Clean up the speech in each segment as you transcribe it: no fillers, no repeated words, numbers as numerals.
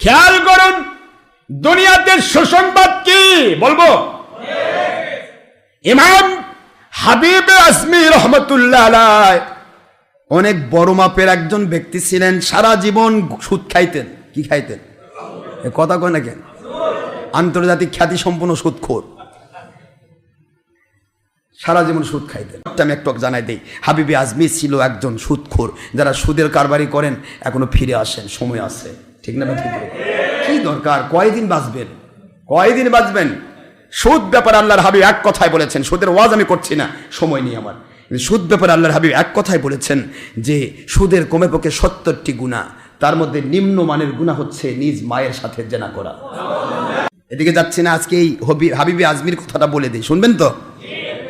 খেয়াল করুন, দুনিয়াতে সুসংবাদ কি বলবো? ইমাম হাবিব আজমি রহমতুল্লাহ আলাইহি অনেক বড় মাপের একজন ব্যক্তি ছিলেন। সারা জীবন সুদ খাইতেন। কি খাইতেন? এ কথা কয় না কেন? আন্তর্জাতিক খ্যাতি সম্পন্ন সুদখোর, সারা জীবন সুদ খাইতেন। আমি একটু জানাই দেই, হাবিবে আজমি ছিল একজন সুদখোর। যারা সুদের কারবারি করেন এখনো ফিরে আসেন, সময় আছে। ঠিক না? ঠিক। কি দরকার? কয়দিন বাঁচবেন? কয়দিন বাঁচবেন? সুদ ব্যাপারে আল্লাহর হাবিব এক কথায় বলেছেন, সুদের ওয়াজ আমি করছি না, সময় নেই আমার। সুদ ব্যাপারে আল্লাহর হাবিব এক কথায় বলেছেন যে সুদের কমপক্ষে 70টি গুনাহ, তার মধ্যে নিম্নমানের গুনাহ হচ্ছে নিজ মায়ের সাথে জেনা করা। এদিকে যাচ্ছি না, আজকে এই হাবিবে আজমির কথাটা বলে দিই, শুনবেন তো?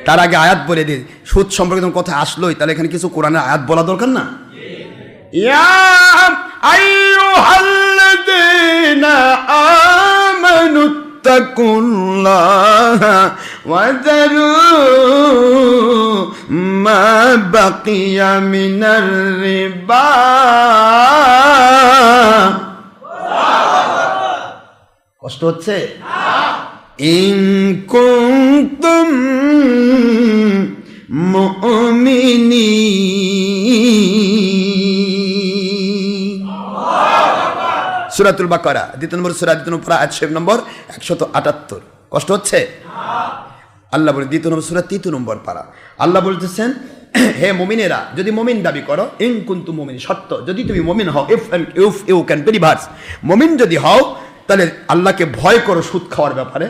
তার আগে আয়াত বলে দিই। সুদ সম্পর্কে যখন কথা আসলোই, তাহলে এখানে কিছু কোরআনের আয়াত বলা দরকার না? ইয়া আইয়ুহাল্লাযীনা আমানু তাকুল্লাহা ওয়া যারু মা বাকিয়া মিনার রিবা। কষ্ট হচ্ছে? ইন কুনতুম মুমিনিন। সূরাতুল বাকারা 2 নম্বর সূরা 2 নম্বর আয়াত নম্বর 178। কষ্ট হচ্ছে? আল্লাহ বলেন 2 নম্বর সূরা 3 নম্বর পারা, আল্লাহ বলতেছেন, হে মুমিনেরা, যদি মুমিন দাবি করো, ইন কুনতুম মুমিন, সত্য যদি তুমি মুমিন হও, ইফ ইউ ক্যান রিভার্স, মুমিন যদি হও তাহলে আল্লাহকে ভয় করো সুদ খাওয়ার ব্যাপারে।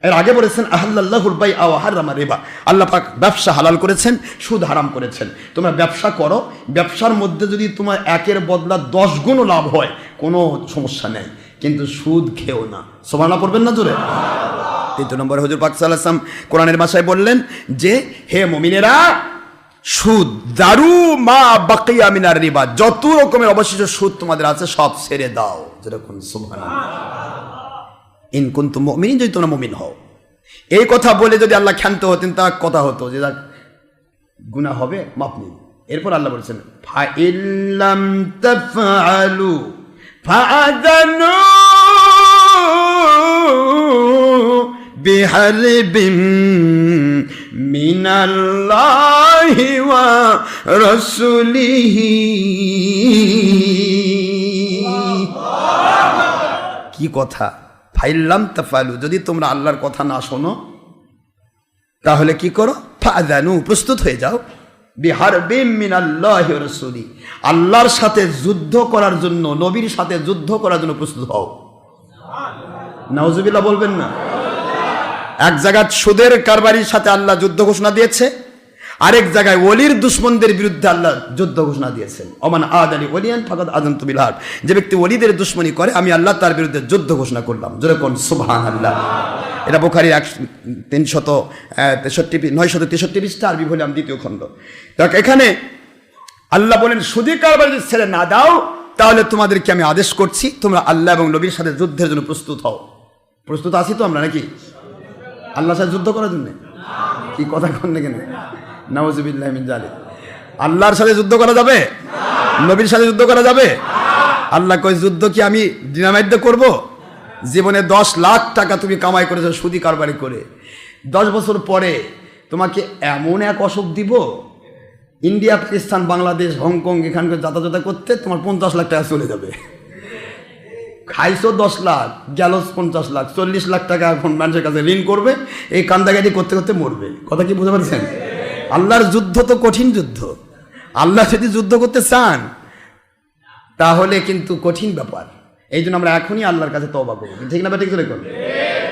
এর আগে বলেছেন আহাল্লাল্লাহুল বাইআ ওয়া হারামা রিবা, আল্লাহ পাক ব্যবসা হালাল করেছেন, সুদ হারাম করেছেন। তোমরা ব্যবসা করো, ব্যবসার মধ্যে যদি তোমার 1-এর বদলা 10 গুণও লাভ হয় কোনো সমস্যা নেই, কিন্তু সুদ খেও না। সুবহানাল্লাহ পড়বেন না জোরে? 3 নম্বরে হুজুর পাক সাল্লাল্লাহু আলাইহি ওয়াসাল্লাম কোরআনের ভাষায় বললেন যে হে মুমিনেরা, সুদ দারু মা বাকিয়া মিনার রিবা, যত রকমের অবশিষ্ট সুদ তোমাদের আছে সব ছেড়ে দাও। যেরকম সুবহানাল্লাহ, ইন কুনতুম মুমিনিন, যদি তোমরা মুমিন হও। এই কথা বলে যদি আল্লাহ ক্ষান্ত হতেন, তা কথা হতো যে গুনাহ হবে, মাফ নেই। এরপর আল্লাহ বলেছেন ফা ইল্লাম তাফআলু ফাআযানু বিহারবিন মিনাল্লাহি ওয়া রাসূলিহি। কি কথা? ফাইল্লাম তাফালু, যদি তোমরা আল্লাহর কথা না শোনো তাহলে কি করো? ফাযানু, প্রস্তুত হয়ে যাও, বিহারবিন মিনাল্লাহি ওয়া রাসূলি, আল্লাহর সাথে যুদ্ধ করার জন্য, নবীর সাথে যুদ্ধ করার জন্য প্রস্তুত হও। নাউজুবিল্লাহ বলবেন না? এক জায়গায় সুদের কারবারির সাথে আল্লাহ যুদ্ধ ঘোষণা দিয়েছে, আরেক জায়গায় ওলির দুশমনদের বিরুদ্ধে আল্লাহ যুদ্ধ ঘোষণা দিয়েছেন, ওমান আদালি ওলিয়ান ফাকাদ আযানতু বিল হারব, যে ব্যক্তি ওলিদের দুশমনি করে আমি আল্লাহ তার বিরুদ্ধে যুদ্ধ ঘোষণা করলাম। জোরে কোন সুবহানাল্লাহ। এটা বুখারীর 963 পৃষ্ঠা, আরবি ভলিউম 2 খণ্ড। দেখ, এখানে আল্লাহ বলেন সুদী কারবার যদি ছেড়ে না দাও তাহলে তোমাদেরকে আমি আদেশ করছি তোমরা আল্লাহ এবং নবীর সাথে যুদ্ধের জন্য প্রস্তুত হও। প্রস্তুত আছি তো আমরা নাকি আল্লাহর সাথে যুদ্ধ করার জন্য? কি কথা কন না কেন? নাউজুবিল্লাহি মিন যালিক। আল্লাহর সাথে যুদ্ধ করা যাবে? নবীর সাথে যুদ্ধ করা যাবে? আল্লাহ কয় যুদ্ধ কি আমি ডিনামাইট দিয়ে করব? জীবনে 10 লাখ টাকা তুমি কামাই করেছো সুদী কারবারি করে, 10 বছর পরে তোমাকে এমন এক অসুখ দিব, ইন্ডিয়া, পাকিস্তান, বাংলাদেশ, হংকং এখানকার যাতায়াত করতে তোমার 50 লাখ টাকা চলে যাবে। খাইছো 10 লাখ, গেল 50 লাখ, 40 লাখ টাকা এখন মানুষের কাছে ঋণ করবে, এই কান্দাকাটি করতে করতে মরবে। কথা কি বুঝতে পারছেন? আল্লাহর যুদ্ধ তো কঠিন যুদ্ধ। আল্লাহ যদি যুদ্ধ করতে চান তাহলে কিন্তু কঠিন ব্যাপার। এই জন্য আমরা এখনই আল্লাহর কাছে তওবা করব, ঠিক না? ঠিক করে করুন।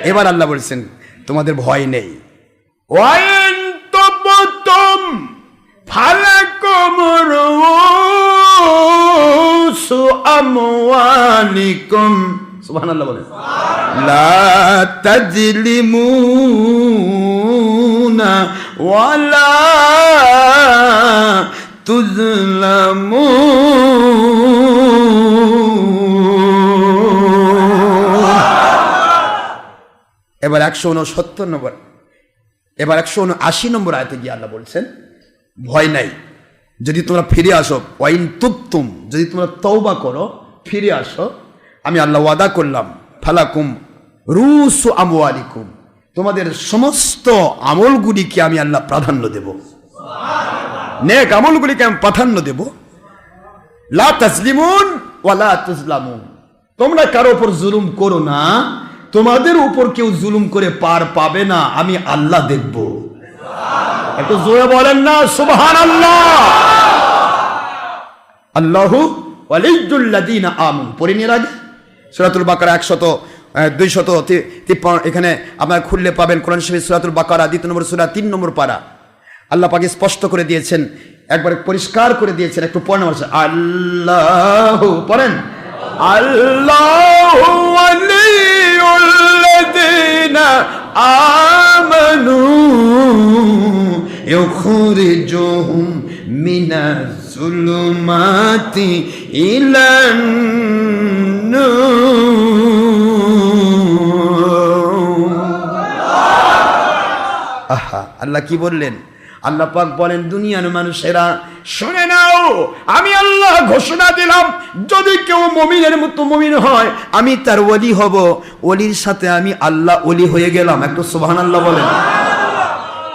এবার আল্লাহ বলছেন তোমাদের ভয় নেই। ওয়াইন তুবতুম ফালাকুম রুউসু আমওয়ালিকুম, সুবহানাল্লাহ বলেন, লা তাজলিমুনা ওয়ালা তুজলামুন। এবার 169 নম্বর, এবার 179 নম্বর আয়াতে গিয়ে আল্লাহ বলছেন ভয় নাই যদি তোমরা ফিরে আসো। ওয়াইন তুবতুম, যদি তোমরা তওবা করো, ফিরে আসো, আমি আল্লাহ ওয়াদা করলাম ফালাকুম রুসু আমওয়ালিকুম, তোমাদের সমস্ত আমলগুলিকে আমি আল্লাহ প্রাধান্য দেব, নেক আমলগুলিকে আমি প্রাধান্য দেব। লা তাজলিমুন ওয়া লা তুজলামুন, তোমরা কারো উপর জুলুম করো না, তোমাদের উপর কেউ জুলুম করে পার পাবে না, আমি আল্লাহ দেখব। একটু জোরে বলেন না সুবহানাল্লাহ। আল্লাহু ওয়ালিয়্যুল লাযিনা আমানু, পড়ে নিয়ে আগে সূরাতুল বাকারা 253, এখানে আপনারা খুললে পাবেন কোরআন শরীফ সূরাতুল বাকারা 2 নম্বর সূরা 3 নম্বর পারা। আল্লাহ পাক স্পষ্ট করে দিয়েছেন, একবার পরিষ্কার করে দিয়েছেন, একটু পড়েন আমার সাথে, আল্লাহু পড়েন, আল্লাহু ওয়ালিয়্যুল লাযিনা আমানু ইউখরিজুহুম মিনাজ যুলুমাতি ইলান নূর। আহা, আল্লাহ কি বললেন? আল্লাহ পাক বলেন, দুনিয়ার মানুষেরা শুনে নাও, আমি আল্লাহ ঘোষণা দিলাম, যদি কেউ মুমিনের মতো মুমিন হয় আমি তার ওলি হব, ওলির সাথে আমি আল্লাহ ওলি হয়ে গেলাম। একটু সুবহানাল্লাহ বলেন।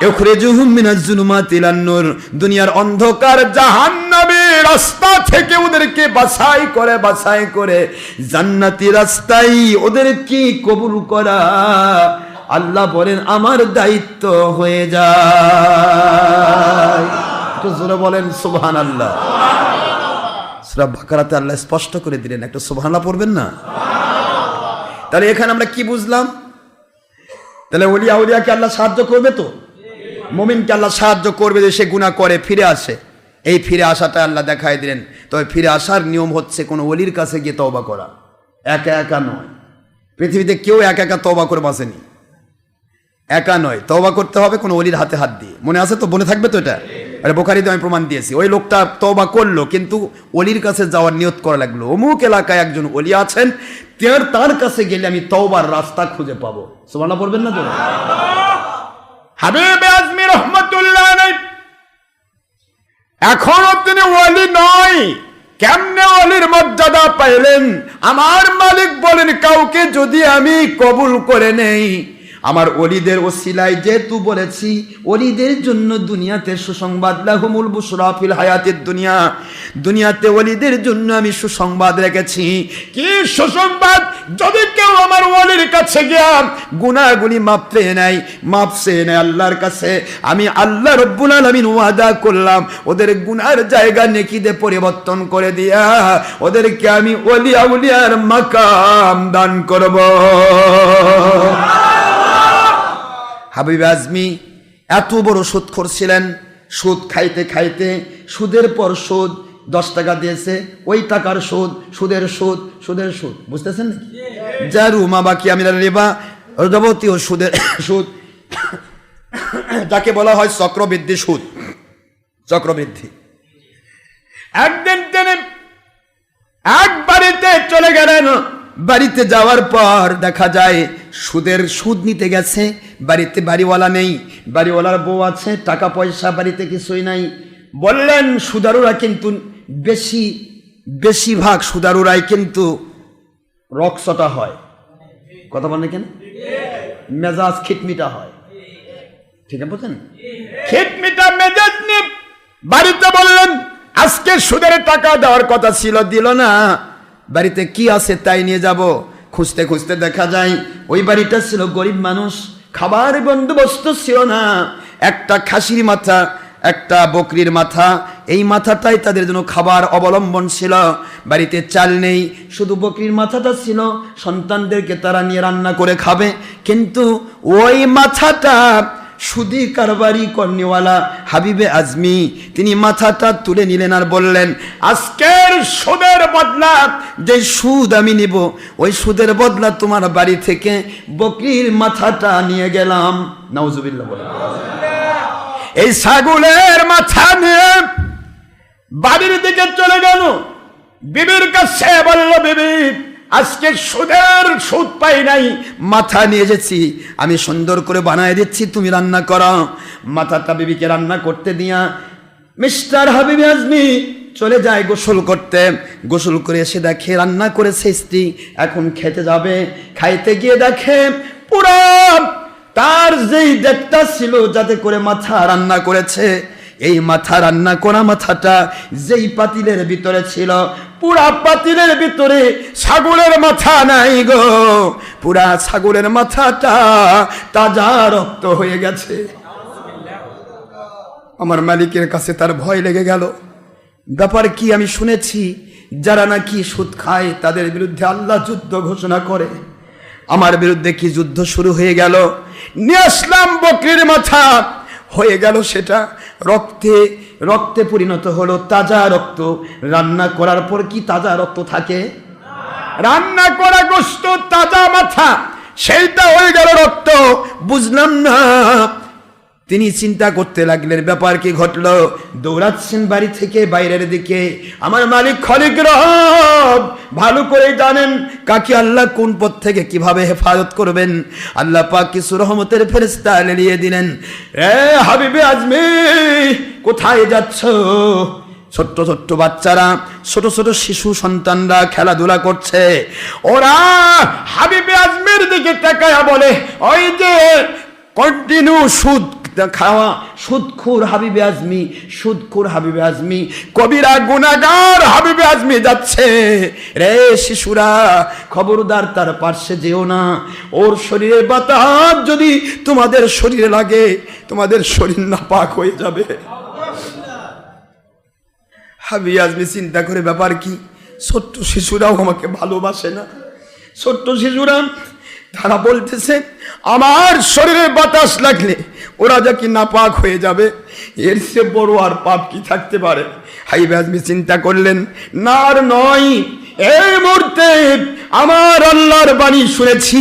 ইউখরিজুহুম মিনাজ যুলুমাতি ইলান নূর, দুনিয়ার অন্ধকার জাহান্নামের রাস্তা থেকে ওদেরকে বাছাই করে জান্নাতি রাস্তায় ওদেরকে কবুল করা আল্লাহ বলেন আমার দায়িত্ব হয়ে যায়। একটু জোরে বলেন সুবহানাল্লাহ। সূরা বাকারাতে আল্লাহ স্পষ্ট করে দিলেন, একটু সুবহানাল্লাহ পড়বেন না? তাহলে এখানে আমরা কি বুঝলাম? তাহলে ওলি আউলিয়াকে আল্লাহ সাহায্য করবে তো, মুমিনকে আল্লাহ সাহায্য করবে যে সে গুনাহ করে ফিরে আসে। এই ফিরে আসাটা আল্লাহ দেখাই দিলেন। তবে ফিরে আসার নিয়ম হচ্ছে কোনো ওলির কাছে গিয়ে তওবা করা, একা একা নয়। পৃথিবীতে কেউ একা একা তওবা করে বাঁচেনি, একা নয়, তওবা করতে হবে কোনো ওলির হাতে হাত দিয়ে। মনে আছে তো? মনে থাকবে তো? এটা আরে বুখারীতে আমি প্রমাণ দিয়েছি। ওই লোকটা তওবা করলো, কিন্তু ওলির কাছে যাওয়ার নিয়ত করা লাগলো, অমুক এলাকায় একজন ওলি আছেন, তার কাছে গেলে আমি তওবার রাস্তা খুঁজে পাবো। সুবহানাল্লাহ পড়বেন না তো? হাবিব আজমি রহমাতুল্লাহ আলাইহি এখনো তিনি ওলি নয়। কেমনে ওলির মর্যাদা পাইলেন? আমার মালিক বলেন, কাউকে যদি আমি কবুল করে নেই, আমার ওলিদের ওসিলায় যেহেতু বলেছি, ওলিদের জন্য দুনিয়াতে সুসংবাদ, লাহুমুল বুশরা ফিল হায়াতিদ দুনিয়া, দুনিয়াতে ওলিদের জন্য আমি সুসংবাদ রেখেছি। কি সুসংবাদ? যদি কেউ আমার ওলির কাছে গিয়া গুনাহগুলি মাফ চেয়ে নেয় আল্লাহর কাছে, আমি আল্লাহ রব্বুল আলামিন ওয়াদা করলাম ওদের গুনার জায়গা নেকিতে পরিবর্তন করে দিয়া ওদেরকে আমি ওলি আউলিয়ার মাকাম দান করব। হাবিব আজমি এত বড় সুদখোর ছিলেন, সুদ খাইতে খাইতে সুদের পর সুদ, 10 টাকা দিয়েছে, ওই টাকার সুদ, সুদের সুদ, সুদের সুদ, বুঝতেছেন নাকি? জারু মা বাকি আমিরা রিবা, যাবতীয় সুদের সুদ, যাকে বলা হয় চক্রবৃদ্ধি সুদ, চক্রবৃদ্ধি। একদিন তিনি এক বাড়িতে চলে গেলেন, বাড়িতে যাওয়ার পর দেখা যায় সুদের সুদ নিতে গেছে, বাড়িতে বাড়িওয়ালা নেই, বাড়িওয়ালার বউ আছে, টাকা পয়সা বাড়িতে কিছুই নাই। বললেন সুদারুরা কিন্তু বেশিরভাগ সুদারুরাই কিন্তু রক্সটা হয়, কথা বলেন কেন, মেজাজ খিটমিটা হয়, ঠিক আছে বুঝছেন? খিটমিটা মেজাজ নিয়ে বাড়িতে বললেন আজকে সুদের টাকা দেওয়ার কথা ছিল, দিল না, বাড়িতে কি আছে তাই নিয়ে যাব। খুঁজতে খুঁজতে দেখা যায় ওই বাড়িটা ছিল গরিব মানুষ, খাবার বন্দোবস্ত ছিল না, একটা খাসির মাথা, একটা বকরির মাথা, এই মাথাটাই তাদের জন্য খাবার অবলম্বন ছিল। বাড়িতে চাল নেই, শুধু বকরির মাথাটা ছিল, সন্তানদেরকে তারা নিয়ে রান্না করে খাবে। কিন্তু ওই মাথাটা সুদি কারবারি কর্নেওয়ালা হাবিবে আজমি তিনি মাথাটা তুলে নিলেন আর বললেন, আজকের সুদের বদলা যে সুদ আমি নিব, ওই সুদের বদলা তোমার বাড়ি থেকে বকরির মাথাটা নিয়ে গেলাম। নাউজুবিল্লাহ বলেন। এই ছাগলের মাথা নিয়ে বাড়ির দিকে চলে গেল, বিবির কাছে বলল, বিবি আজকে সুদ পাই নাই, মাথা নিয়ে এসেছি, আমি সুন্দর করে বানায় দিচ্ছি, তুমি রান্না করো। মাথাটা বিবিকে রান্না করতে দিয়া মিস্টার হাবিব আজমি চলে যায় গোসল করতে। গোসল করে এসে দেখে রান্না করেছে স্ত্রী, এখন খেতে যাবে। খাইতে গিয়ে দেখে পুরা তার যেই দেখটা ছিল যাতে করে মাথা রান্না করেছে, এই মাথা রান্না করা মাথাটা যেই পাতিলের ভিতরে ছিল, পুরা পাতিলের ভিতরে ছাগলের মাথা নাই গো, পুরা ছাগলের মাথাটা তাজা রক্ত হয়ে গেছে। আমার মালিকের কাছে তার ভয় লেগে গেল। ব্যাপার কি? আমি শুনেছি যারা নাকি সুদ খায় তাদের বিরুদ্ধে আল্লাহ যুদ্ধ ঘোষণা করে। আমার বিরুদ্ধে কি যুদ্ধ শুরু হয়ে গেল? নিয়ে আসলাম বকরির মাথা, হয়ে গেল সেটা রক্তে রক্তে পরিণত হলো, তাজা রক্ত। রান্না করার পর কি তাজা রক্ত থাকে? রান্না করা গোশত তাজা মাথা, সেইটা হয়ে গেল রক্ত। বুঝলাম না। তিনি চিন্তা করতে লাগলেন ব্যাপার কি ঘটলো। দৌড়াচ্ছেন বাড়ি থেকে বাইরের দিকে। আমার মালিক খলিক রব ভালো করে জানেন কাকে আল্লাহ কোন পথ থেকে কিভাবে হেফাজত করবেন। আল্লাহ পাক কিছু রহমতের ফেরেশতা এলিয়ে দিলেন। এ হাবিবে আজমি, কোথায় যাচ্ছ? ছোট্ট ছোট্ট বাচ্চারা, ছোট ছোট শিশু সন্তানরা খেলাধুলা করছে। ওরা হাবিবে আজমির দিকে তাকায়া বলে, ওই যে কন্টিনিউ সুদ খাওয়া সুদখোর হাবিবে আজমি, সুদখোর হাবিবে আজমি, কবিরা গুনাহগার হাবিবে আজমি যাচ্ছে। রে শিশুরা, খবরদার তার পার্শ্বে যেও না। ওর শরীরের বাতাস যদি তোমাদের শরীরে লাগে, তোমাদের শরীর নাপাক হয়ে যাবে। হাবিবে আজমি চিন্তা করে ব্যাপার কি, ছোট্ট শিশুরাও আমাকে ভালোবাসে না। ছোট্ট শিশুরা তারা বলতেছে আমার শরীরে বাতাস লাগলে ওরা যা কি নাপাক হয়ে যাবে, এর চেয়ে বড় আর পাপ কি থাকতে পারে? হাবিবে আজমি চিন্তা করলেন, না আর নয়, এই মুহূর্তে আমার আল্লাহর বাণী শুনেছি,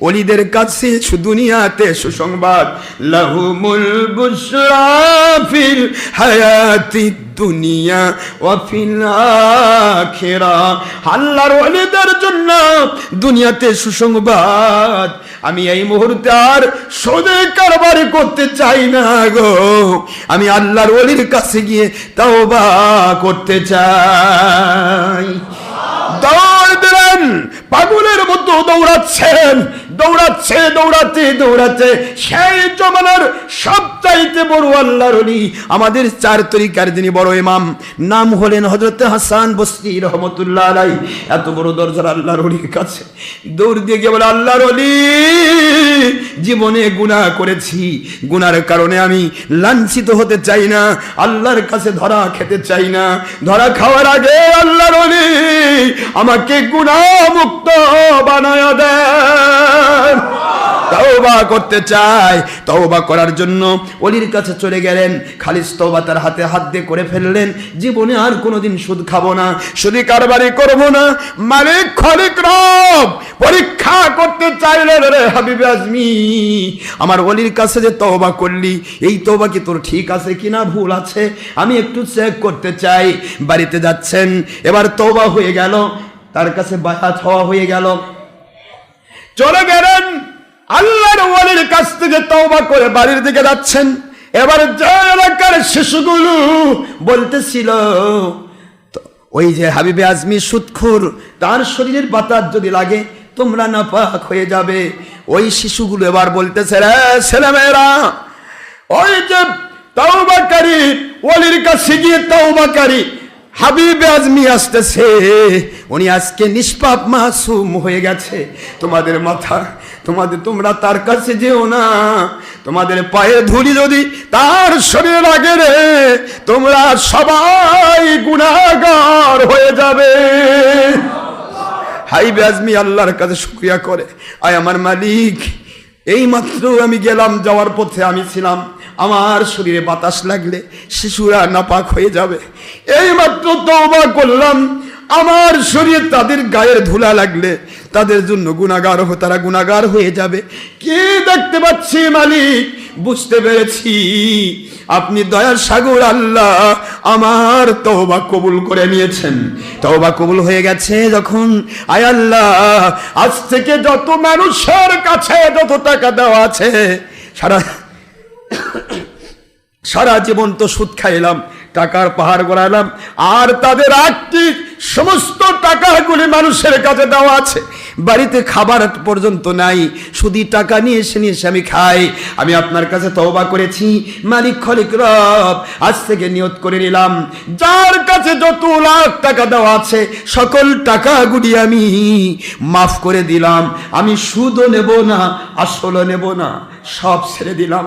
ওলিদের কাছে দুনিয়াতে সুসংবাদ, লাহুমুল বুশরা ফিল হায়াতিদ দুনিয়া ওয়া ফিল আখিরাহ। আল্লাহর ওলিদের জন্য দুনিয়াতে সুসংবাদ। আমি এই মুহূর্তে আর সুদে কারবার করতে চাই না গো, আমি আল্লাহর ওলির কাছে গিয়ে তওবা করতে চাই। দৌড় দিলেন, পাগলের মতো দৌড়াচ্ছেন, দৌড়াচ্ছে দৌড়াতে দৌড়াতে সেই জমানার সবচাইতে বড় আল্লাহর ওলি, আমাদের 4 তরিকার যিনি বড় ইমাম, নাম হলেন হযরত হাসান বসরি রহমাতুল্লাহ আলাইহি। এত বড় দরজার আল্লাহর ওলির কাছে দৌড় দিয়ে গিয়ে বলে, আল্লাহর ওলি, জীবনে গুনাহ করেছি, গুনার কারণে আমি লাঞ্ছিত হতে চাই না, আল্লাহর কাছে ধরা খেতে চাই না। ধরা খাওয়ার আগে আল্লাহর ওলি আমাকে গুনাহ মুক্ত বানায়া দেন। তওবা করতে চাই। তওবা করার জন্য ওলির কাছে চলে গেলেন। খালিস তওবা তার হাতে হাত দিয়ে করে ফেললেন। জীবনে আর কোনোদিন সুদ খাবো না, সুদি কারবারি করবো না। মালিক খলিক রব পরীক্ষা করতে চাইলেন, রে হাবিবে আজমি, আমার ওলির কাছে যে তওবা করলি, এই তওবা কি তোর ঠিক আছে কিনা ভুল আছে, আমি একটু চেক করতে চাই। বাড়িতে যাচ্ছেন, এবার তওবা হয়ে গেল, তার কাছে বায়াত হওয়া হয়ে গেল। চলে গেলেন আল্লাহর ওলির কাছ থেকে তওবা করে বাড়ির দিকে যাচ্ছেন। এবার যে এলাকার শিশুগুলো বলতেছিল ওই যে হাবিবে আজমি সুদখোর, তার শরীরের বাতাস যদি লাগে তোমরা নাপাক হয়ে যাবে, ওই শিশুগুলো এবার বলতেছে, রে ছেলেমেয়েরা, ওই যে তওবাকারী ওলির কাছে গিয়ে তওবাকারী হাবিবে আজমি আসতেছে, উনি আজকে নিষ্পাপ মাসুম হয়ে গেছে। তোমাদের মাথা তোমরা তার কাছে যেও না, তোমাদের পায়ে ধুলি যদি তার শরীরে লাগে রে, তোমরা সবাই গুনাহগার হয়ে যাবে। হাবিবে আজমি আল্লাহর কাছে শুকরিয়া করে, আয় আমার মালিক, এই মাত্র আমি গেলাম, যাওয়ার পথে আমি ছিলাম, আমার শরীরে বাতাস লাগলে শিশুরা নাপাক হয়ে যাবে। এই মাত্র তওবা করলাম, আমার শরীরে তাদের গায়ের ধুলা লাগলে তাদের জন্য গুনাহগার তারা গুনাহগার হয়ে যাবে। কি দেখতে পাচ্ছি মালিক, বুঝতে পেরেছি আপনি দয়ার সাগর আল্লাহ, আমার তওবা কবুল করে নিয়েছেন। তওবা কবুল হয়ে গেছে যখন, আয় আল্লাহ, আজ থেকে যত মানুষের কাছে যত টাকা দেওয়া আছে, সারা জীবন তো সুদ খাইলাম, টাকার পাহাড় গড়ালাম, আর তাদের আটটি সমস্ত টাকাগুলি মানুষের কাছে দেওয়া আছে, বাড়িতে খাবার পর্যন্ত নাই, শুধু টাকা নিয়ে এসে আমি খাই। আমি আপনার কাছে তওবা করেছি মালিক খলিক রব, আজ থেকে নিয়ত করে নিলাম যার কাছে যত লাখ টাকা দেওয়া আছে সকল টাকাগুলি আমি মাফ করে দিলাম, আমি সুদও নেব না, আসলও নেব না, সব ছেড়ে দিলাম।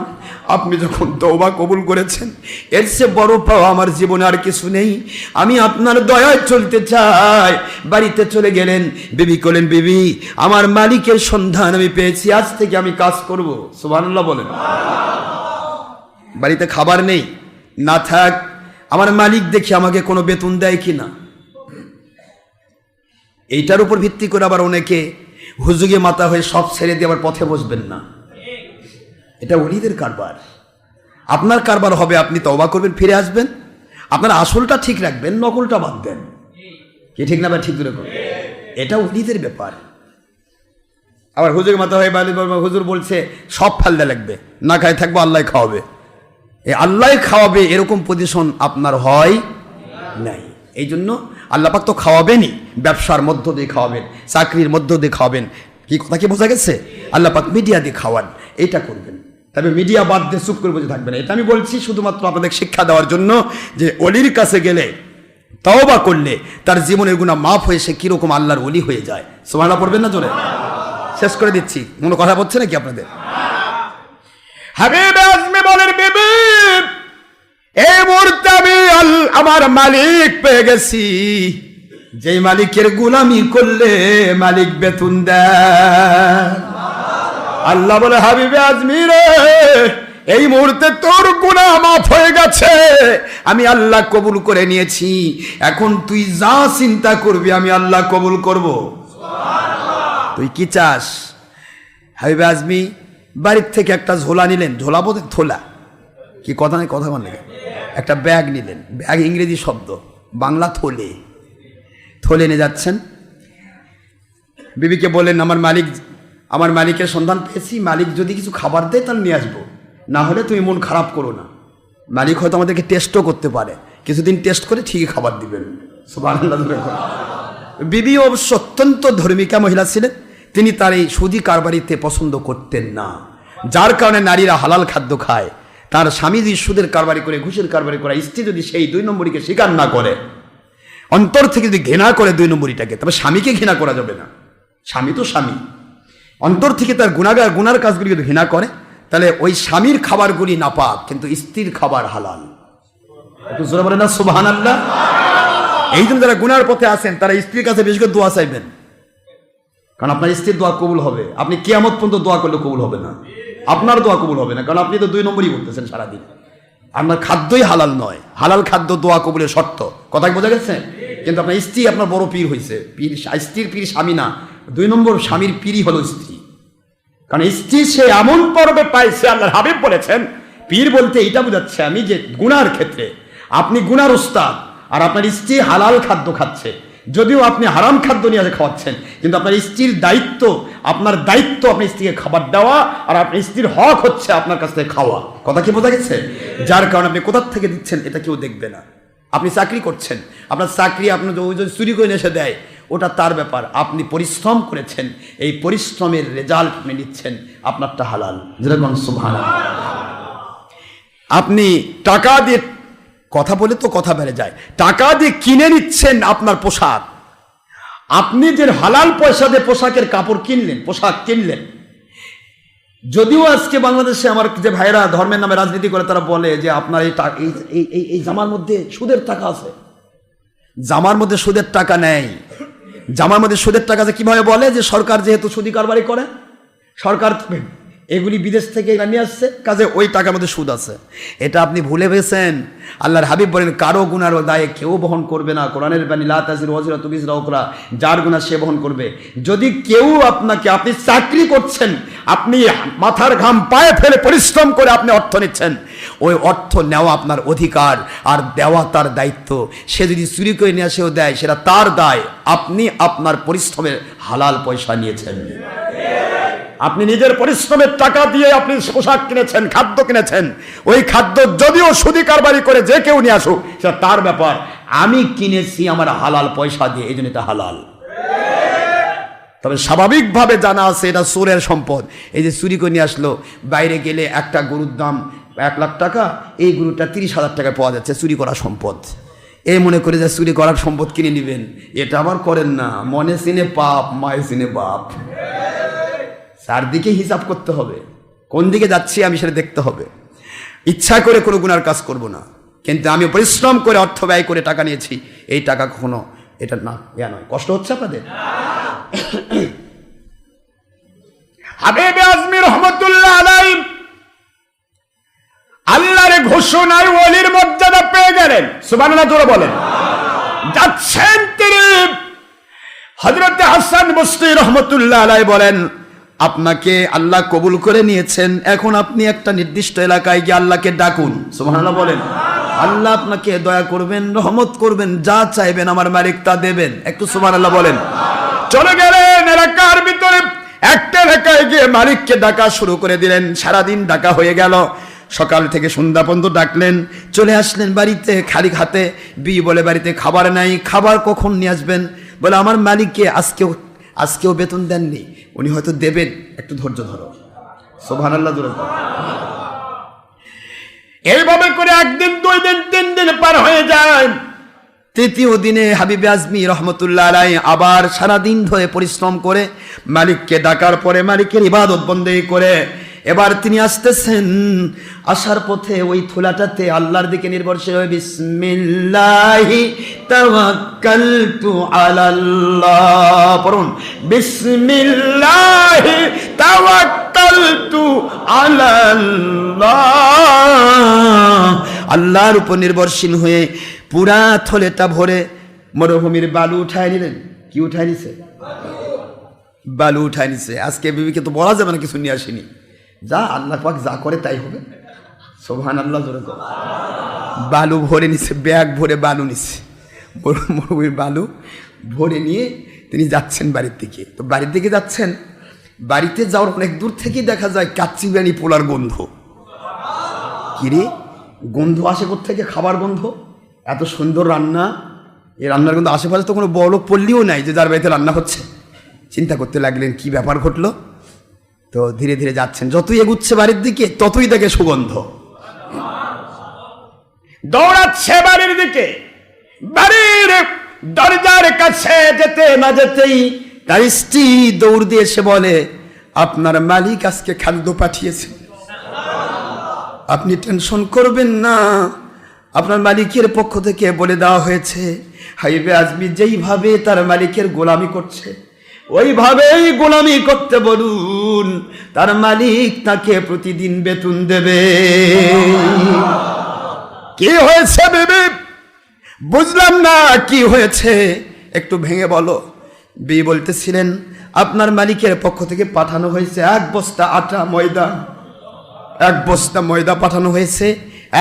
আপনি যখন তওবা কবুল করেছেন, এর চেয়ে বড় পাওয়া আমার জীবনে আর কিছু নেই, আমি আপনার দয়ায় চলতে চাই। বাড়িতে চলে গেলেন, বিবি বলেন, বিবি আমার মালিকের সন্ধান আমি পেয়েছি, আজ থেকে আমি কাজ করব। সুবহানাল্লাহ বলেন। বাড়িতে খাবার নেই, না থাক, আমার মালিক দেখি আমাকে কোনো বেতন দেয় কিনা। এইটার উপর ভিত্তি করে আবার অনেকে হুজুগে মাথা হয়ে সব ছেড়ে দিয়ে আবার পথে বসবেন না। এটা ওলিদের কারবার। আপনার কারবার হবে, আপনি তওবা করবেন, ফিরে আসবেন, আপনার আসলটা ঠিক রাখবেন, নকলটা বাদ দেন। কি ঠিক না? ঠিক দূরে করবেন, এটা ওলিদের ব্যাপার। আবার হুজুগে মাথা হয়ে হুজুর বলছে সব ফালদা লাগবে, না খাই থাকবো, আল্লাহ খাওয়াবে। এই আল্লাহ খাওয়াবে এরকম পজিশন আপনার হয় নাই। এই জন্য আল্লাহ পাক তো খাওয়াবেনই, ব্যবসার মধ্য দিয়ে খাওয়াবেন, চাকরির মধ্য দিয়ে খাওয়াবেন। কি কথা কি বোঝা গেছে? আল্লাহ পাক মিডিয়া দিয়ে খাওয়ান, এইটা করবেন। তবে মিডিয়া বাদ দিয়ে চুপ করে বসে থাকবেন। এটা আমি বলছি শুধুমাত্র আপনাদের শিক্ষা দেওয়ার জন্য, যে অলির কাছে গেলে তওবা করলে তার জীবনের গুনাহ মাফ হয়ে সে কিরকম আল্লাহর ওলি হয়ে যায়। সুবহানাল্লাহ পড়বেন না জোরে? শেষ করে দিচ্ছি, কোনো কথা বলছে নাকি আপনাদের? হাবিব আজমি বলেন, বিবি এই মুহূর্তে আমি আমার মালিক পেয়ে গেছি, যেই মালিকের গোলামি করলে মালিক বেতন দেয়। আল্লাহ বলে, হাবিবে আজমি রে, এই মুহূর্তে তোর গুনাহ মাফ হয়ে গেছে, আমি আল্লাহ কবুল করে নিয়েছি, এখন তুই যা চিন্তা করবি আমি আল্লাহ কবুল করব। তুই কি চাস? হাবিবে আজমি বাড়ির থেকে একটা ঝোলা নিলেন, ঝোলা বলতে থোলা, কি কথা নেই, কথা বলেন, একটা ব্যাগ নিলেন, ব্যাগ ইংরেজি শব্দ, বাংলা থলে, থলে নিয়ে যাচ্ছেন। বিবিকে বললেন, আমার মালিকের সন্ধান পেয়েছি, মালিক যদি কিছু খাবার দেয় তাহলে নিয়ে আসবো, না হলে তুমি মন খারাপ করো না। মালিক হয়তো আমাদেরকে টেস্টও করতে পারে, কিছুদিন টেস্ট করে ঠিকই খাবার দিবেন। সুবহানাল্লাহ। বিবি অবশ্য অত্যন্ত ধর্মিকা মহিলা ছিলেন, তিনি তার এই সুদি কারবারিতে পছন্দ করতেন না, যার কারণে নারীরা হালাল খাদ্য খায়। তার স্বামী যদি সুদের কারবারি করে, ঘুষের কারবারি করে, স্ত্রী যদি সেই 2 নম্বরীকে স্বীকার না করে, অন্তর থেকে যদি ঘৃণা করে 2 নম্বরীটাকে, তবে স্বামীকে ঘৃণা করা যাবে না। স্বামী তো স্বামী, অন্তর থেকে তার গুনার কাজগুলি যদি ঘৃণা করে, তাহলে ওই স্বামীর খাবারগুলি নাপাক, কিন্তু স্ত্রীর খাবার হালাল। একটু জোরে বলেন না সুবহানাল্লাহ। এই জন্য যারা গুনার পথে আছেন তারা স্ত্রীর কাছে বেশি করে দোয়া চাইবেন, কারণ আপনার স্ত্রীর দোয়া কবুল হবে। আপনি কিয়ামত পর্যন্ত দোয়া করলে কবুল হবে না, আপনার দোয়া কবুল হবে না, কারণ আপনি তো 2 নম্বরই করতেছেন সারাদিন। আপনার খাদ্যই হালাল নয়, হালাল খাদ্য দোয়া কবুলের শর্ত। কথা বোঝা গেছে? কিন্তু আপনার স্ত্রী আপনার বড় পীর হয়েছে, স্ত্রীর পীর স্বামী না, 2 নম্বর স্বামীর পীরই হলো স্ত্রী। কারণ স্ত্রী সে এমন পর্বে পাইছে, আল্লাহর হাবিব বলেছেন, পীর বলতে এইটা বোঝাচ্ছে আমি যে গুনার ক্ষেত্রে আপনি গুনার উস্তাদ, আর আপনার স্ত্রী হালাল খাদ্য খাচ্ছে, যদিও আপনি হারাম খাদ্য নিয়ে এসে খাওয়াচ্ছেন, কিন্তু আপনার স্ত্রীর দায়িত্ব, আপনার দায়িত্ব আপনার স্ত্রীকে খাবার দেওয়া, আর আপনার স্ত্রীর হক হচ্ছে আপনার কাছ থেকে খাওয়া। কথা কি বোঝা গেছে? যার কারণে আপনি কোথা থেকে দিচ্ছেন এটা কেউ দেখবে না। আপনি চাকরি করছেন, আপনার চাকরি আপনার যদি চুরি করে এসে দেয় ওটা তার ব্যাপার, আপনি পরিশ্রম করেছেন, এই পরিশ্রমের রেজাল্ট আপনি নিচ্ছেন, আপনারটা হালাল। যেরকম সুবহানাল্লাহ। আপনি টাকা দিয়ে, কথা বলে তো কথা বেড়ে যায়, টাকা দিয়ে কিনে নিচ্ছেন আপনার পোশাক, আপনি যে হালাল পয়সা দিয়ে পোশাকের কাপড় কিনলেন, পোশাক কিনলেন, যদিও আজকে বাংলাদেশে আমার যে ভাইরা ধর্মের নামে রাজনীতি করে তারা বলে যে আপনার এই জামার মধ্যে সুদের টাকা আছে। জামার মধ্যে সুদের টাকা নেই। জামার মধ্যে সুদের টাকা আছে কিভাবে বলে? যে সরকার যেহেতু সুদি কারবারি করে, সরকার এগুলি বিদেশ থেকে নিয়ে আসছে, কাজে ওই টাকার মধ্যে সুদ আছে। এটা আপনি ভুলে গেছেন। আল্লাহর হাবিব বলেন, কারো গুনার দায়ে কেউ বহন করবে না। কোরআনের বাণী, লা তাজিরু ওয়াজিরাতুন বিজরা উখরা, যার গুনাহ সে বহন করবে। যদি কেউ আপনাকে, আপনি চাকরি করছেন, আপনি মাথার ঘাম পায়ে ফেলে পরিশ্রম করে আপনি অর্থ নিচ্ছেন, ওই অর্থ নেওয়া আপনার অধিকার আর দেওয়া তার দায়িত্ব। সে যদি চুরি করে নিয়ে আসেও দেয়, সেটা তার দায়। আপনি আপনার পরিশ্রমের হালাল পয়সা নিয়েছেন। আপনি নিজের পরিশ্রমের টাকা দিয়ে আপনি পোশাক কিনেছেন, খাদ্য কিনেছেন, ওই খাদ্য যদিও সুদি কারবারি করে যে কেউ নিয়ে আসুক সেটা তার ব্যাপার। আমি কিনেছি আমার হালাল পয়সা দিয়ে, এই জন্য এটা হালাল। তবে স্বাভাবিকভাবে জানা আছে এটা চোরের সম্পদ। এই যে চুরি করে নিয়ে আসলো, বাইরে গেলে একটা গরুর দাম 1 লাখ টাকা, এই গরুটা 30,000 টাকায় পাওয়া যাচ্ছে, চুরি করা সম্পদ। এই মনে করে যে চুরি করার সম্পদ কিনে নেবেন, এটা আবার করেন না। মনে চিনে পাপ, মায়ে চিনে বাপ। চারদিকে হিসাব করতে হবে, কোন দিকে যাচ্ছি আমি সেটা দেখতে হবে। ইচ্ছা করে কোনো গুনার কাজ করব না, কিন্তু আমি পরিশ্রম করে অর্থ ব্যয় করে টাকা নিয়েছি, এই টাকা কখনো এটা না ইয়া নয়। কষ্ট হচ্ছে আপনাদের? হাবিবে আজমি রহমতুল্লাহ আলাইহি আল্লাহর ঘোষণায় ওলির মর্যাদা পেয়ে গেলেন। সুবহানাল্লাহ জোরে বলেন। যাচ্ছেন তিনি, হযরত হাসান বসরি রহমতুল্লাহ আলাইহি বলেন, আপনাকে আল্লাহ কবুল করে নিয়েছেন, এখন আপনি একটা নির্দিষ্ট এলাকায় গিয়ে আল্লাহকে ডাকুন। সুবহানাল্লাহ বলেন। আল্লাহ আপনাকে দয়া করবেন, রহমত করবেন, যা চাইবেন আমার মালিক তা দেবেন। একটু সুবহানাল্লাহ বলেন। চলে গেলেন এলাকার ভিতরে, একটা এলাকায় গিয়ে মালিককে ডাকা শুরু করে দিলেন। সারাদিন ডাকা হয়ে গেল, সকাল থেকে সন্ধ্যা পর্যন্ত ডাকলেন। চলে আসলেন বাড়িতে খালি হাতে। বিয়ে বলে বাড়িতে খাবার নাই, খাবার কখন নিয়ে আসবেন? বলে আমার মালিককে আজকেও বেতন দেননি, উনি হয়তো দেবেন, একটু ধৈর্য ধরো। সুবহানাল্লাহ জোরে বলো। এইভাবে করে 1 দিন 2 দিন 3 দিন পার হয়ে যায়। তৃতীয় দিনে হাবিবে আজমি রহমতুল্লাহ আলাইহি আবার সারাদিন ধরে পরিশ্রম করে মালিককে ডাকার পরে মালিকের ইবাদত বন্দেগী করে এবার তিনি আসতেছেন। আসার পথে ওই থুলাটাতে আল্লাহর দিকে নির্ভরশীল হয়ে বিসমিল্লাহি তাওয়াক্কালতু আলাল্লাহ পড়ুন। বিসমিল্লাহি তাওয়াক্কালতু আলাল্লাহ, আল্লাহর উপর নির্ভরশীল হয়ে পুরা থলেটা ভরে মরুভূমির বালু উঠায় নিলেন। কি উঠায় নিছে? বালু উঠায় নিছে। আজকে বিবিকে তো বলা যাবে না কিছু নিয়ে আসেনি, যা আল্লাহ পাক যা করে তাই হবে। সুবহানাল্লাহ জোরে বলো। বালু ভরে নিছে, ব্যাগ ভরে বালু নিছে, মরুভূমির বালু ভরে নিয়ে তিনি যাচ্ছেন বাড়ির দিকে। তো বাড়ির দিকে যাচ্ছেন, বাড়িতে যাওয়ার অনেক দূর থেকেই দেখা যায় কাচ্চি বিরিয়ানি পোলার গন্ধ। কিরে গন্ধ আসে কোত্থেকে? খাবার গন্ধ। এত সুন্দর রান্না, এই রান্নার গন্ধ আশেপাশে তো কোনো বড় লোক পল্লীও নাই যে যার বাড়িতে রান্না হচ্ছে। চিন্তা করতে লাগলেন কি ব্যাপার ঘটলো। তো ধীরে ধীরে যাচ্ছেন, যতই এগুচ্ছে বাড়ির দিকে ততই দেখে সুগন্ধ। দৌড়াচ্ছে বাড়ির দিকে, বাড়ির দরজার কাছে যেতে না যেতেই তার স্ত্রী দৌড় দিয়ে এসে বলে, আপনার মালিক আজকে খাদ্য পাঠিয়েছে, আপনি টেনশন করবেন না, আপনার মালিকের পক্ষ থেকে বলে দেওয়া হয়েছে হাবিবে আজমি যেইভাবে তার মালিকের গোলামি করছে ওইভাবেই গোলামি করতে বলুন, তার মালিক তাকে প্রতিদিন বেতন দেবে। কি হয়েছে বিবি? বুঝলাম না কি হয়েছে, একটু ভেঙে বলো। বিবি বলতেছিলেন, আপনার মালিকের পক্ষ থেকে পাঠানো হয়েছে 1 বস্তা আটা ময়দা, 1 বস্তা ময়দা পাঠানো হয়েছে,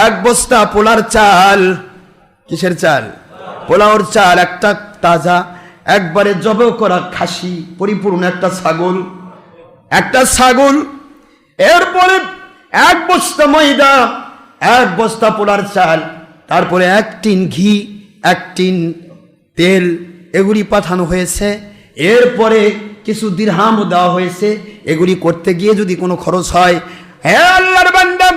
1 বস্তা পোলার চাল। কিসের চাল? পোলাওর চাল, একটা তাজা একবারে জবাই করা খাসি, পরিপূর্ণ একটা ছাগল, এরপরে 1 বস্তা ময়দা, 1 বস্তা পোলার চাল, তারপরে 1 টিন ঘি, 1 টিন তেল, এগুলি পাঠানো হয়েছে। এরপরে কিছু দিরহামও দেওয়া হয়েছে। এগুলি করতে গিয়ে যদি কোনো খরচ হয়, হে আল্লাহর বান্দা,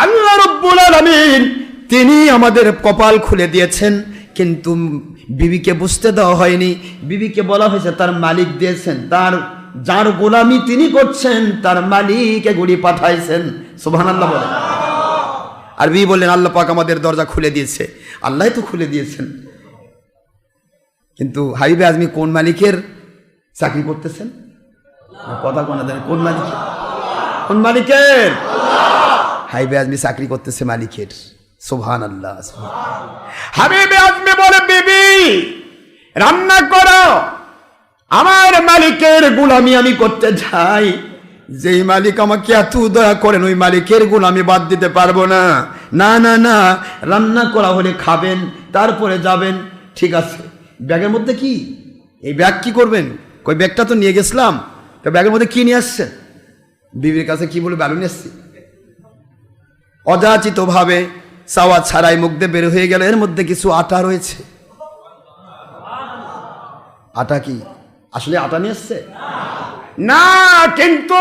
আল্লাহ রাব্বুল আলামিন তিনি আমাদের কপাল খুলে দিয়েছেন, কিন্তু বিবিকে বুঝতে দেওয়া হয়নি। বিবিকে বলা হয়েছে তার মালিক দিয়েছেন, তার যার গোলামি তিনি করছেন তার মালিক এগুলি পাঠাইছেন। সুবহানাল্লাহ বলেন। আর বিবি বললেন, আল্লাহ পাক আমাদের দরজা খুলে দিয়েছে। আল্লাহ তো খুলে দিয়েছেন, কিন্তু হাবিবে আজমি কোন মালিকের চাকরি করতেছেন? কথা কোন জানেন? কোন মালিকের? হাবিবে আজমি চাকরি করতেছে মালিকের। সুবহানাল্লাহ। হাবিবে আজমি বলে, বিবি রান্না করো, আমার মালিকের গোলামি আমি করতে চাই। যেই মালিক আমাকে এত দয়া করেন ওই মালিকের গোলামি বাদ দিতে পারবো না। না না না, রান্না করা হলে খাবেন, তারপরে যাবেন। ঠিক আছে, ব্যাগের মধ্যে কি? এই ব্যাগ কি করবেন? কই ব্যাগটা তো নিয়ে গেছিলাম, তো ব্যাগের মধ্যে কি নিয়ে আসছেন? বিবির কাছে কি বলে ব্যালুন এসছি, অযাচিত ভাবে চাওয়া ছাড়াই মুখ দিয়ে বের হয়ে গেল, এর মধ্যে কিছু আটা রয়েছে। আটা কি আসলে আটা নিয়ে এসছে না, কিন্তু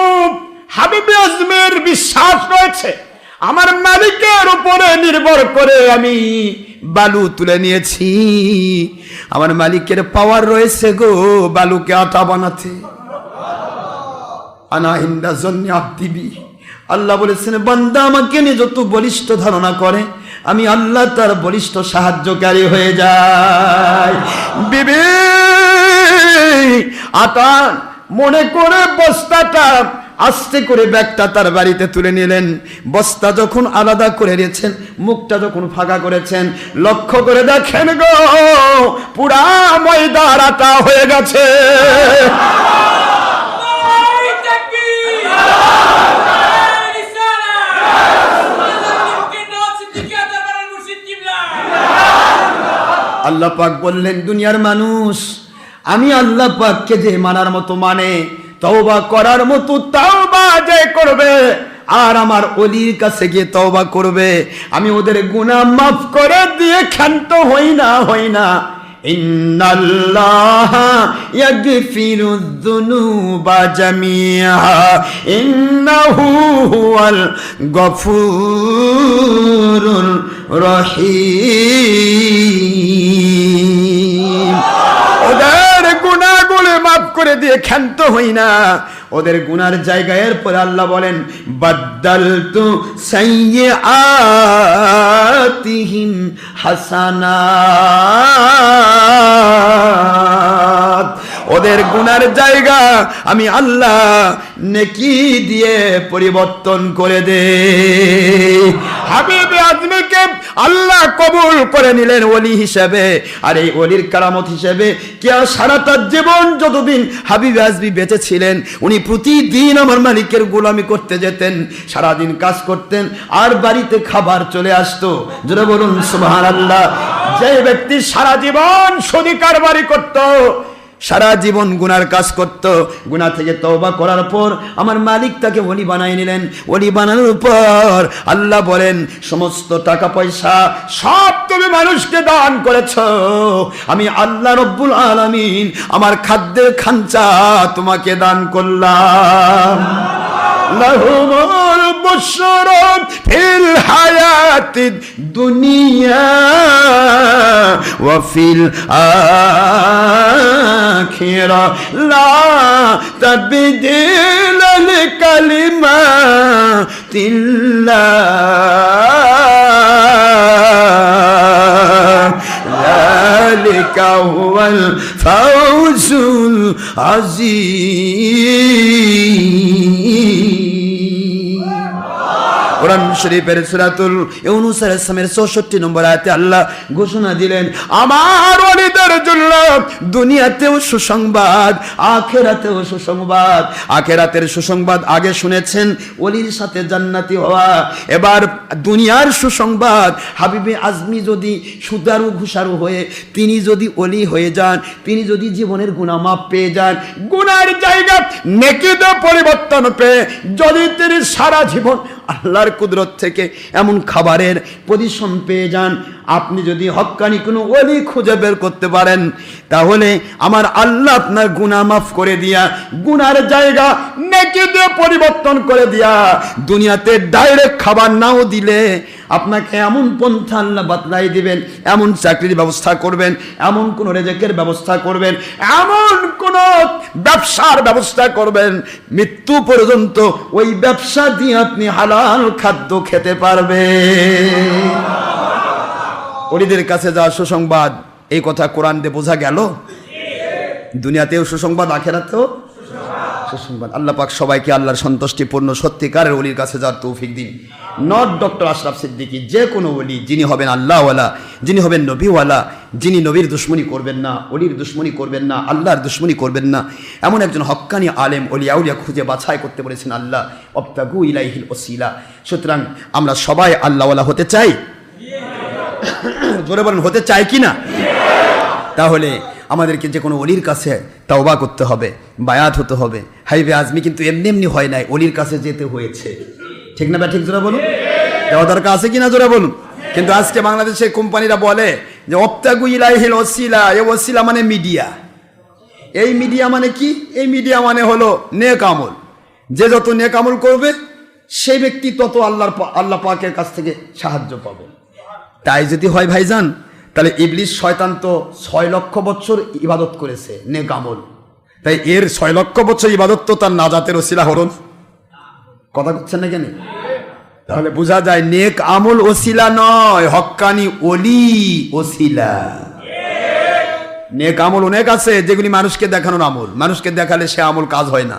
হাবিবে আজমের বিশ্বাস রয়েছে আমার মালিকের উপরে নির্ভর করে আমি বালু তুলে নিয়েছি, আমার মালিকের পাওয়ার রয়েছে গো বালুকে আটা বানাতে। আনা ইন্দা জন্নি আব্দিবি, আল্লাহ বলেছেন বান্দা আমাকে নিয়ে যত বলিষ্ঠ ধারণা করে আমি আল্লাহ তার বলিষ্ঠ সাহায্যকারী হয়ে যাই। বিবি আটা মনে করে বস্তাটা আস্তে করে ব্যাগটা তার বাড়িতে তুলে নিলেন। বস্তা যখন আলাদা করে নিয়েছেন, মুখটা যখন ফাঁকা করেছেন, লক্ষ্য করে দেখেন গো পুরা ময়দার আটা হয়ে গেছে। আল্লাহ পাক বললেন দুনিয়ার মানুষ, আমি আল্লাহ পাককে যে মানার মতো মানে, তওবা করার মতো তওবা যে করবে আর আমার ওলির কাছে গিয়ে তওবা করবে, আমি ওদের গুনাহ মাফ করে দিয়ে ক্ষান্ত হই না। ইন্নাল্লাহা ইয়াগফিরুয যুনুবা জামিআ ইন্নাহু হুয়াল গফুরুর রহিম। ওদের গুনাহগুলো মাফ করে দিয়ে ক্ষান্ত হই না, ওদের গুনার জায়গায় এরপর আল্লাহ বলেন বাদদালতু সাইয়্যাতিহিম হাসানাত, ওদের গুনার জায়গা আমি আল্লাহ নেকি দিয়ে পরিবর্তন করে দে। হাবিবে আজমিকে আল্লাহ কবুল করে নিলেন ওলি হিসেবে, আর এই ওলির কারামত হিসেবে কে সারাটা জীবন যতদিন হাবিবে আজমি বেঁচে ছিলেন উনি প্রতিদিন আমার মালিকের গোলামি করতে যেতেন, সারাদিন কাজ করতেন আর বাড়িতে খাবার চলে আসতো। জোরে বলুন সুবহানাল্লাহ। যে ব্যক্তি সারা জীবন সুদি কারবারি করত, সারা জীবন গুনার কাজ করত, গুনাহ থেকে তওবা করার পর আমার মালিক তাকে ওলি বানাই নিলেন। ওলি বানানোর পর আল্লাহ বলেন সমস্ত টাকা পয়সা সব তুমি মানুষকে দান করেছো, আমি আল্লাহ রব্বুল আলামিন আমার খাদ্যের খাঞ্চা তোমাকে দান করলাম। লাহুমুল বুশরা ফিল হায়াতিদ দুনিয়া ওয়া ফিল আখিরা লা তাবদীলা লিকালিমাতিল্লাহ যালিকা হুয়াল ফাওজুল আযীম। কোরআন শরীফের সূরাতুল ইউনূসের 64 নম্বর আয়াতে আল্লাহ ঘোষণা দিলেন আমার ওলিদের জন্য দুনিয়াতেও সুসংবাদ, আখিরাতেও সুসংবাদ। আখিরাতের সুসংবাদ আগে শুনেছেন, ওলির সাথে জান্নাতি হওয়া। এবার দুনিয়ার সুসংবাদ, হাবিবে আজমি যদি সুদারু ঘুষারু হয়ে তিনি যদি ওলি হয়ে যান, তিনি যদি জীবনের গুনাহ মাফ পেয়ে যান, গুনার জায়গা নেকিতে পরিবর্তন পেয়ে যদি তিনি সারা জীবন আল্লাহর কুদরত থেকে এমন খাবারের পজিশন পেয়ে যান, আপনি যদি হক্কানি কোনো ওলি খুঁজে বের করতে পারেন, তাহলে আমার আল্লাহ আপনার গুনাহ মাফ করে দিয়া গুনার জায়গা নেকিতে পরিবর্তন করে দিয়া দুনিয়াতে ডাইরেক্ট খাবার নাও দিলে আপনাকে এমন পন্থা আল্লাহ বাতলাই দিবেন, এমন চাকরির ব্যবস্থা করবেন, এমন কোন রেজেকের ব্যবস্থা করবেন, এমন কোন ব্যবসার ব্যবস্থা করবেন, মৃত্যু পর্যন্ত ওই ব্যবসা দিয়ে আপনি হালাল খাদ্য খেতে পারবেন। ওলিদের কাছে যা সুসংবাদ, এই কথা কোরআন দিয়ে বোঝা গেল। দুনিয়াতেও সুসংবাদ, আখিরাতেও সুসংবাদ। আল্লাহ পাক সবাইকে আল্লাহর সন্তুষ্টিপূর্ণ সত্যিকারের ওলির কাছে যাওয়ার তৌফিক দিন। নট ডক্টর আশরাফ সিদ্দিকী, যে কোনো ওলি যিনি হবেন আল্লাহওয়ালা, যিনি হবেন নবীওয়ালা, যিনি নবীর দুশ্মনী করবেন না, ওলির দুশ্মনী করবেন না, আল্লাহর দুশ্মনী করবেন না, এমন একজন হক্কানি আলেম ওলিয়া উলিয়া খুঁজে বাছাই করতে বলেছেন আল্লাহ। অবতাগু ইলাইহিল ওসিলা। সুতরাং আমরা সবাই আল্লাহওয়ালা হতে চাই, জোরে বলেন হতে চাই কি না? তাহলে আমাদেরকে যে কোনো অলির কাছে তাওবা করতে হবে, বায়াত হতে হবে। হাইবে আজমি কিন্তু এমনি এমনি হয় নাই, অলির কাছে যেতে হয়েছে। ঠিক না? ঠিক জোরা বলুন। দেওয়া দরকার আছে কিনা জোরা বলুন। কিন্তু আজকে বাংলাদেশের কোম্পানিরা বলে যে অপ্তাগু ইলাইহিল ওসিলা, এই ওসিলা মানে মিডিয়া। এই মিডিয়া মানে কি? এই মিডিয়া মানে হলো নেক আমল। যে যত নেক আমল করবে সেই ব্যক্তি তত আল্লাহ পাকের কাছ থেকে সাহায্য পাবে। তাই যদি হয় ভাইজান, তাহলে ইবলিস শয়তান তো 6 লক্ষ বছর ইবাদত করেছে নেক আমল, তাই এর 6 লক্ষ বছর ইবাদত তো তার নাজাতের ওসিলা হরণ। কথা করছেন না কেন? তাহলে বোঝা যায় নেক আমল ওসিলা নয়, হক্কানি ওলি ওসিলা। নেক আমল অনেক আছে যেগুলি মানুষকে দেখানোর আমল, মানুষকে দেখালে সে আমল কাজ হয় না।